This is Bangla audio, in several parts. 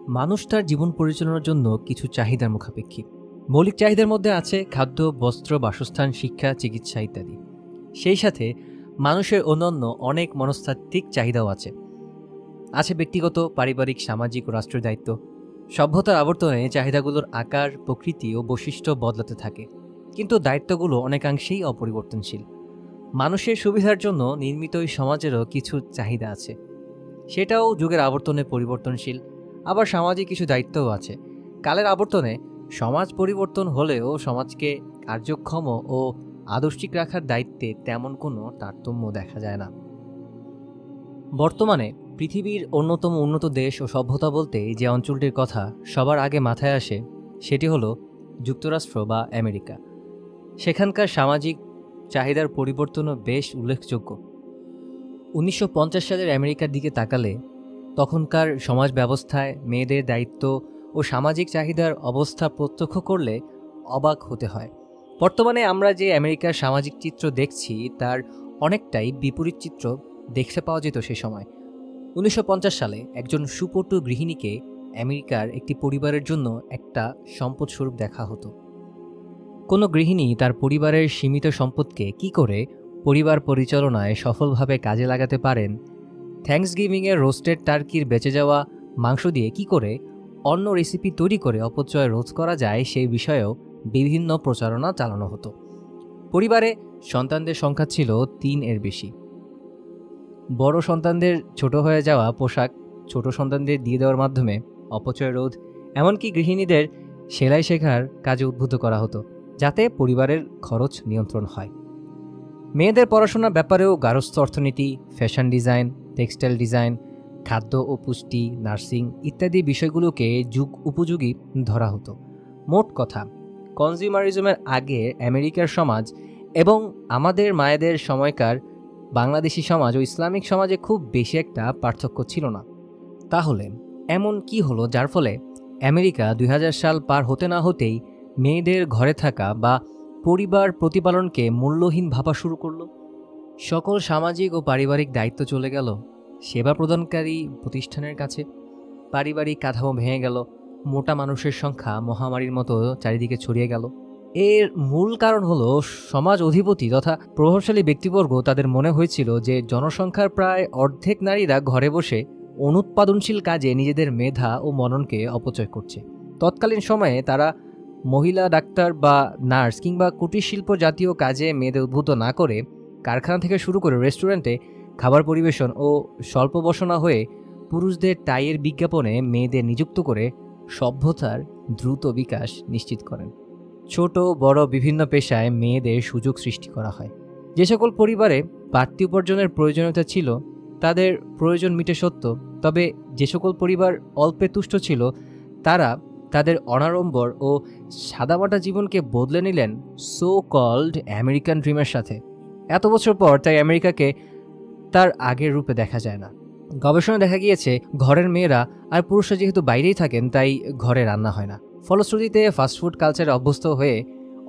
মানুষ তার জীবন পরিচালনার জন্য কিছু চাহিদার মুখাপেক্ষী। মৌলিক চাহিদার মধ্যে আছে খাদ্য, বস্ত্র, বাসস্থান, শিক্ষা, চিকিৎসা ইত্যাদি। সেই সাথে মানুষের অন্যান্য অনেক মনস্তাত্ত্বিক চাহিদাও আছে ব্যক্তিগত, পারিবারিক, সামাজিক ও রাষ্ট্রের দায়িত্ব। সভ্যতার আবর্তনে চাহিদাগুলোর আকার, প্রকৃতি ও বৈশিষ্ট্য বদলাতে থাকে, কিন্তু দায়িত্বগুলো অনেকাংশেই অপরিবর্তনশীল। মানুষের সুবিধার জন্য নির্মিত এই সমাজেরও কিছু চাহিদা আছে, সেটাও যুগের আবর্তনে পরিবর্তনশীল। আবার সামাজিক কিছু দায়িত্বও আছে। কালের আবর্তনে সমাজ পরিবর্তন হলেও সমাজকে কার্যক্ষম ও আদর্শিক রাখার দায়িত্বে তেমন কোনো তারতম্য দেখা যায় না। বর্তমানে পৃথিবীর অন্যতম উন্নত দেশ ও সভ্যতা বলতে যে অঞ্চলটির কথা সবার আগে মাথায় আসে সেটি হলো যুক্তরাষ্ট্র বা আমেরিকা। সেখানকার সামাজিক চাহিদার পরিবর্তনও বেশ উল্লেখযোগ্য। 1950 সালের আমেরিকার দিকে তাকালে তখনকার সমাজ ব্যবস্থায় মেয়েদের দায়িত্ব ও সামাজিক চাহিদার অবস্থা প্রত্যক্ষ করলে অবাক হতে হয়। বর্তমানে আমরা যে আমেরিকার সামাজিক চিত্র দেখছি তার অনেকটাই বিপরীত চিত্র দেখতে পাওয়া যেত সে সময়। 1950 সালে একজন সুপটু গৃহিণীকে আমেরিকার একটি পরিবারের জন্য একটা সম্পদস্বরূপ দেখা হতো। কোনো গৃহিণী তার পরিবারের সীমিত সম্পদকে কি করে পরিবার পরিচালনায় সফলভাবে কাজে লাগাতে পারেন, থ্যাঙ্কসগিভিংয়ের রোস্টেড টার্কির বেঁচে যাওয়া মাংস দিয়ে কি করে অন্য রেসিপি তৈরি করে অপচয় রোধ করা যায় সেই বিষয়েও বিভিন্ন প্রচারণা চালানো হতো। পরিবারে সন্তানদের সংখ্যা ছিল 3-এর বেশি। বড় সন্তানদের ছোট হয়ে যাওয়া পোশাক ছোট সন্তানদের দিয়ে দেওয়ার মাধ্যমে অপচয় রোধ, এমনকি গৃহিণীদের সেলাই শেখার কাজে উদ্বুদ্ধ করা হতো যাতে পরিবারের খরচ নিয়ন্ত্রণ হয়। মেয়েদের পড়াশোনার ব্যাপারেও গার্হস্থ্য অর্থনীতি, ফ্যাশন ডিজাইন, টেক্সটাইল ডিজাইন, খাদ্য ও পুষ্টি, নার্সিং ইত্যাদি বিষয়গুলোকে যুগ উপযোগী ধরা হতো। মোট কথা, কনজিউমারিজমের আগে আমেরিকার সমাজ এবং আমাদের মায়েদের সময়কার বাংলাদেশি সমাজ ও ইসলামিক সমাজে খুব বেশি একটা পার্থক্য ছিল না। তাহলে এমন কি হলো যার ফলে আমেরিকা 2000 সাল পার হতে না হতেই মেয়েদের ঘরে থাকা বা পরিবার প্রতিপালনকে মূল্যহীন ভাবা শুরু করলো? সকল সামাজিক ও পারিবারিক দায়িত্ব চলে গেল সেবা প্রদানকারী প্রতিষ্ঠানের কাছে। পারিবারিক কাঠামো ভেঙে গেল, মোটা মানুষের সংখ্যা মহামারীর মতো চারিদিকে ছড়িয়ে গেল। এর মূল কারণ হলো সমাজ অধিপতি তথা প্রভাবশালী ব্যক্তিবর্গ তাদের মনে হয়েছিল যে জনসংখ্যার প্রায় অর্ধেক নারীরা ঘরে বসে অনুৎপাদনশীল কাজে নিজেদের মেধা ও মননকে অপচয় করছে। তৎকালীন সময়ে তারা মহিলা ডাক্তার বা নার্স কিংবা কুটির শিল্প জাতীয় কাজে মেয়েদের উদ্বুদ্ধ না করে কারখানা থেকে শুরু করে রেস্টুরেন্টে খাবার পরিবেশন ও স্বল্প বসনা হয়ে পুরুষদের টাইয়ের বিজ্ঞাপনে মেয়েদের নিযুক্ত করে সভ্যতার দ্রুত বিকাশ নিশ্চিত করেন। ছোট বড় বিভিন্ন পেশায় মেয়েদের সুযোগ সৃষ্টি করা হয়। যে সকল পরিবারে বাড়তি উপার্জনের প্রয়োজনীয়তা ছিল তাদের প্রয়োজন মিটে সত্য, তবে যে সকল পরিবার অল্পে তুষ্ট ছিল তারা তাদের অনাড়ম্বর ও সাদামাটা জীবনকে বদলে নিলেন সো কল্ড আমেরিকান ড্রিমের সাথে। এত বছর পর তাই আমেরিকাকে তার আগের রূপে দেখা যায় না। গবেষণায় দেখা গিয়েছে ঘরের মেয়েরা আর পুরুষরা যেহেতু বাইরেই থাকেন তাই ঘরে রান্না হয় না। ফলশ্রুতিতে ফাস্টফুড কালচারে অভ্যস্ত হয়ে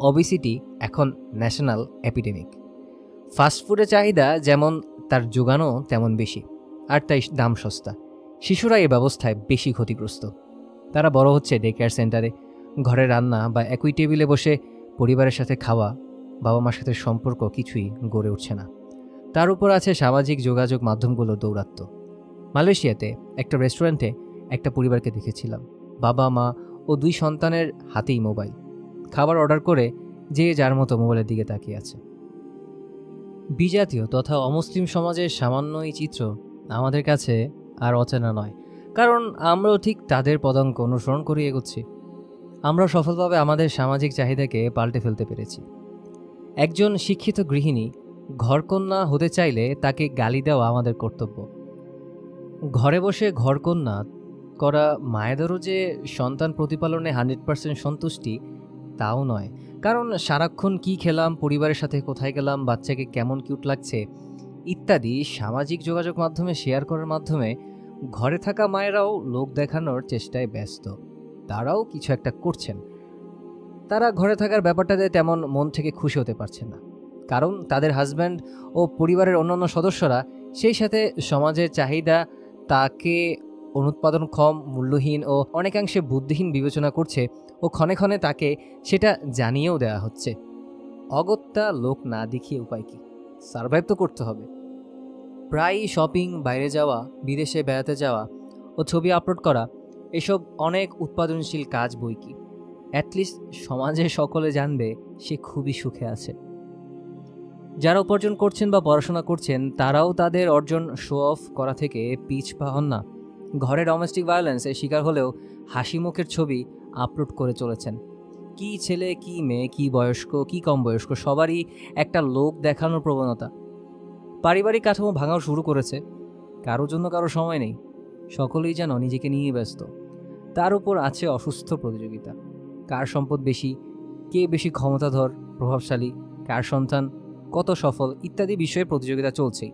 ওবেসিটি এখন ন্যাশনাল এপিডেমিক। ফাস্টফুডের চাহিদা যেমন তার যোগানও তেমন বেশি, আর তাই দাম সস্তা। শিশুরা এই ব্যবস্থায় বেশি ক্ষতিগ্রস্ত। তারা বড় হচ্ছে ডে কেয়ার সেন্টারে। ঘরে রান্না বা একই টেবিলে বসে পরিবারের সাথে খাওয়া, বাবা মার সাথে সম্পর্ক কিছুই গড়ে উঠছে না। তার উপর আছে সামাজিক যোগাযোগ মাধ্যমগুলো দৌরাত্ম্য। মালয়েশিয়াতে একটা রেস্টুরেন্টে একটা পরিবারকে দেখেছিলাম। বাবা মা ও 2 সন্তানের হাতেই মোবাইল। খাবার অর্ডার করে যে যার মতো মোবাইলের দিকে তাকিয়ে আছে। বিজাতীয় তথা অমুসলিম সমাজের সামান্য এই চিত্র আমাদের কাছে আর অচেনা নয়, কারণ আমরাও ঠিক তাদের পদাঙ্ক অনুসরণ করে এগোচ্ছি। আমরা সফলভাবে আমাদের সামাজিক চাহিদাকে পাল্টে ফেলতে পেরেছি। একজন শিক্ষিত গৃহিণী ঘরকন্যা হতে চাইলে তাকে গালি দেওয়া আমাদের কর্তব্য। ঘরে বসে ঘরকন্যা করা মায়েদেরও যে সন্তান প্রতিপালনে 100% সন্তুষ্টি তাও নয়, কারণ সারাক্ষণ কি খেলাম, পরিবারের সাথে কোথায় গেলাম, বাচ্চাকে কেমন কিউট লাগছে ইত্যাদি সামাজিক যোগাযোগ মাধ্যমে শেয়ার করার মাধ্যমে ঘরে থাকা মায়েরাও লোক দেখানোর চেষ্টায় ব্যস্ত। তারাও কিছু একটা করছেন। তারা ঘরে থাকার ব্যাপারটাতে তেমন মন থেকে খুশি হতে পারছে না, কারণ তাদের হাজব্যান্ড ও পরিবারের অন্যান্য সদস্যরা সেই সাথে সমাজের চাহিদা তাকে অনুৎপাদনক্ষম, মূল্যহীন ও অনেকাংশে বুদ্ধিহীন বিবেচনা করছে ও ক্ষণে ক্ষণে তাকে সেটা জানিয়েও দেওয়া হচ্ছে। অগত্যা লোক না দেখিয়ে উপায় কি? সারভাইভ তো করতে হবে। প্রায়ই শপিং, বাইরে যাওয়া, বিদেশে বেড়াতে যাওয়া ও ছবি আপলোড করা, এসব অনেক উৎপাদনশীল কাজ বই কি। অ্যাটলিস্ট সমাজে সকলে জানবে সে খুবই সুখে আছে। যারা উপার্জন করছেন বা পড়াশোনা করছেন তারাও তাদের অর্জন শো অফ করা থেকে পিছপা হন না। ঘরে ডোমেস্টিক ভায়োলেন্সের শিকার হলেও হাসি মুখের ছবি আপলোড করে চলেছেন। কি ছেলে, কি মেয়ে, কি বয়স্ক, কি কম বয়স্ক, সবারই একটা লোক দেখানোর প্রবণতা। পারিবারিক কাঠামো ভাঙাও শুরু করেছে। কারোর জন্য কারো সময় নেই, সকলেই যেন নিজেকে নিয়ে ব্যস্ত। তার উপর আছে অসুস্থ প্রতিযোগিতা। কার সম্পদ বেশি, কে বেশি ক্ষমতাধর, প্রভাবশালী, কার সন্তান কত সফল ইত্যাদি বিষয়ে প্রতিযোগিতা চলছেই।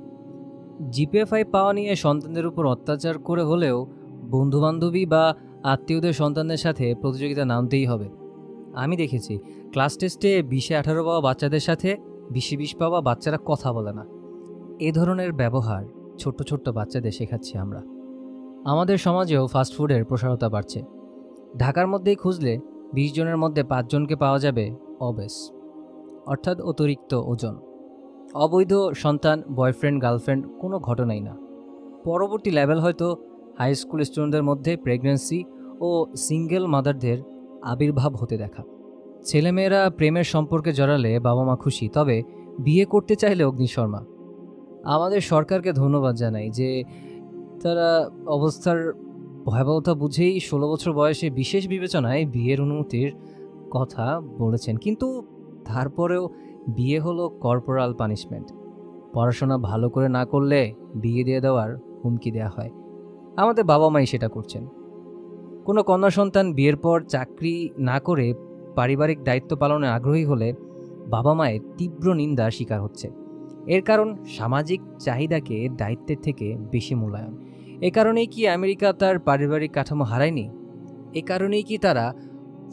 জিপিএ-5 পাওয়া নিয়ে সন্তানদের উপর অত্যাচার করে হলেও বন্ধুবান্ধবী বা আত্মীয়দের সন্তানদের সাথে প্রতিযোগিতা নামতেই হবে। আমি দেখেছি ক্লাস টেস্টে 20-18 পাওয়া বাচ্চাদের সাথে 20-20 পাওয়া বাচ্চারা কথা বলে না। এ ধরনের ব্যবহার ছোট্ট ছোট্ট বাচ্চাদের শেখাচ্ছি আমরা। আমাদের সমাজেও ফাস্টফুডের প্রসারতা বাড়ছে। ঢাকার মধ্যেই খুঁজলে 20 জনের মধ্যে 5 জনকে পাওয়া যাবে অবেস, অর্থাৎ অতিরিক্ত ওজন। অবৈধ সন্তান, বয়ফ্রেন্ড, গার্লফ্রেন্ড কোনো ঘটনাই না। পরবর্তী লেভেল হয়তো হাই স্কুল স্টুডেন্টদের মধ্যে প্রেগন্যান্সি ও সিঙ্গেল মাদারদের আবির্ভাব হতে দেখা। ছেলেমেয়েরা প্রেমের সম্পর্কে জড়ালে বাবা মা খুশি, তবে বিয়ে করতে চাইলে অগ্নিশর্মা। আমাদের সরকারকে ধন্যবাদ জানাই যে তারা অবস্থার ভয়াবহতা বুঝেই 16 বছর বয়সে বিশেষ বিবেচনায় বিয়ের অনুমতির কথা বলেছেন। কিন্তু তারপরেও বিয়ে হলো কর্পোরাল পানিশমেন্ট। পড়াশোনা ভালো করে না করলে বিয়ে দিয়ে দেওয়ার হুমকি দেওয়া হয়। আমাদের বাবা মাই সেটা করছেন। কোনো কন্যা সন্তান বিয়ের পর চাকরি না করে পারিবারিক দায়িত্ব পালনে আগ্রহী হলে বাবা মায়ের তীব্র নিন্দার শিকার হচ্ছে। এর কারণ সামাজিক চাহিদাকে দায়িত্বের থেকে বেশি মূল্যায়ন। এ কারণেই কি আমেরিকা তার পারিবারিক কাঠামো হারায়নি? এ কারণেই কি তারা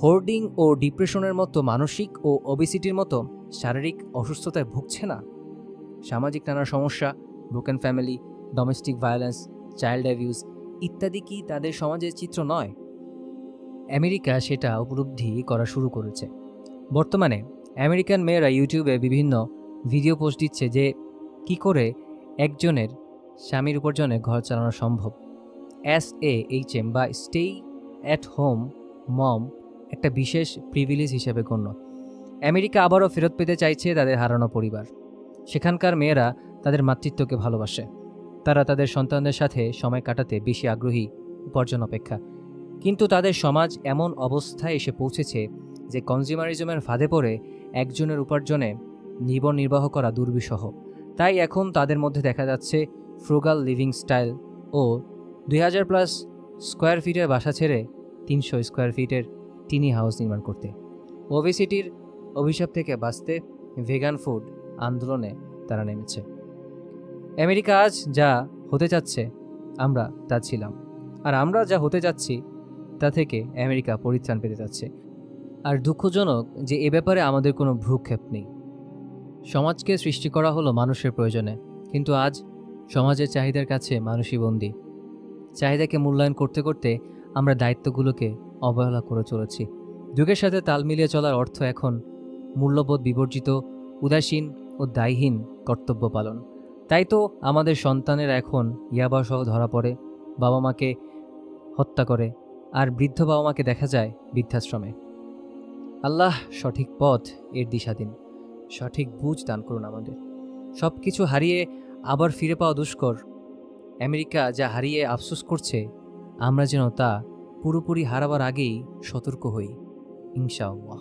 হোর্ডিং ও ডিপ্রেশনের মতো মানসিক ও ওবেসিটির মতো শারীরিক অসুস্থতায় ভুগছে না? সামাজিক নানা সমস্যা, broken family, domestic violence, child abuse ইত্যাদি কি তাদের সমাজের চিত্র নয়? আমেরিকা সেটা উপলব্ধি করা শুরু করেছে। বর্তমানে আমেরিকান মেয়েরা ইউটিউবে বিভিন্ন ভিডিও পোস্ট দিচ্ছে যে কি করে একজনের স্বামীর উপার্জনে ঘর চালানো সম্ভব। SAHM বা স্টে অ্যাট হোম মম একটা বিশেষ প্রিভিলেজ হিসেবে গণ্য। আমেরিকা আবারও ফেরত পেতে চাইছে তাদের হারানো পরিবার। সেখানকার মেয়েরা তাদের মাতৃত্বকে ভালোবাসে। তারা তাদের সন্তানদের সাথে সময় কাটাতে বেশি আগ্রহী উপার্জন অপেক্ষা। কিন্তু তাদের সমাজ এমন অবস্থায় এসে পৌঁছেছে যে কনজিউমারিজমের ফাঁদে পড়ে একজনের উপার্জনে জীবন নির্বাহ করা দুর্বিষহ। তাই এখন তাদের মধ্যে দেখা যাচ্ছে ফ্রুগাল লিভিং স্টাইল ও 2000+ স্কোয়ার ফিটের বাসা ছেড়ে 300 স্কোয়ার ফিটের টিনি হাউস নির্মাণ করতে। ওবেসিটির অভিশাপ থেকে বাঁচতে ভেগান ফুড আন্দোলনে তারা নেমেছে। আমেরিকা আজ যা হতে যাচ্ছে আমরা তা ছিলাম, আর আমরা যা হতে যাচ্ছি তা থেকে আমেরিকা পরিত্রাণ পেতে যাচ্ছে। আর দুঃখজনক যে এ ব্যাপারে আমাদের কোনো ভ্রুক্ষেপ নেই। সমাজকে সৃষ্টি করা হলো মানুষের প্রয়োজনে, কিন্তু আজ সমাজের চাহিদার কাছে মানুষই বন্দী। চাহিদাকে মূল্যায়ন করতে করতে আমরা দায়িত্বগুলোকে অবহেলা করে চলেছি। যুগের সাথে তাল মিলিয়ে চলার অর্থ এখন মূল্যবোধ বিবর্জিত, উদাসীন ও দায়হীন কর্তব্য পালন। তাই তো আমাদের সন্তানেরা এখন ইয়াবাসহ ধরা পড়ে, বাবা মাকে হত্যা করে, আর বৃদ্ধ বাবা মাকে দেখা যায় বৃদ্ধাশ্রমে। আল্লাহ সঠিক পথ এর দিশা দিন, সঠিক বুঝ দান করুন আমাদের। সব কিছু হারিয়ে আবার ফিরে পাওয়া দুষ্কর। আমেরিকা যা হারিয়ে আফসোস করছে, আমরা যেন তা পুরোপুরি হারাবার আগেই সতর্ক হই, ইনশাআল্লাহ।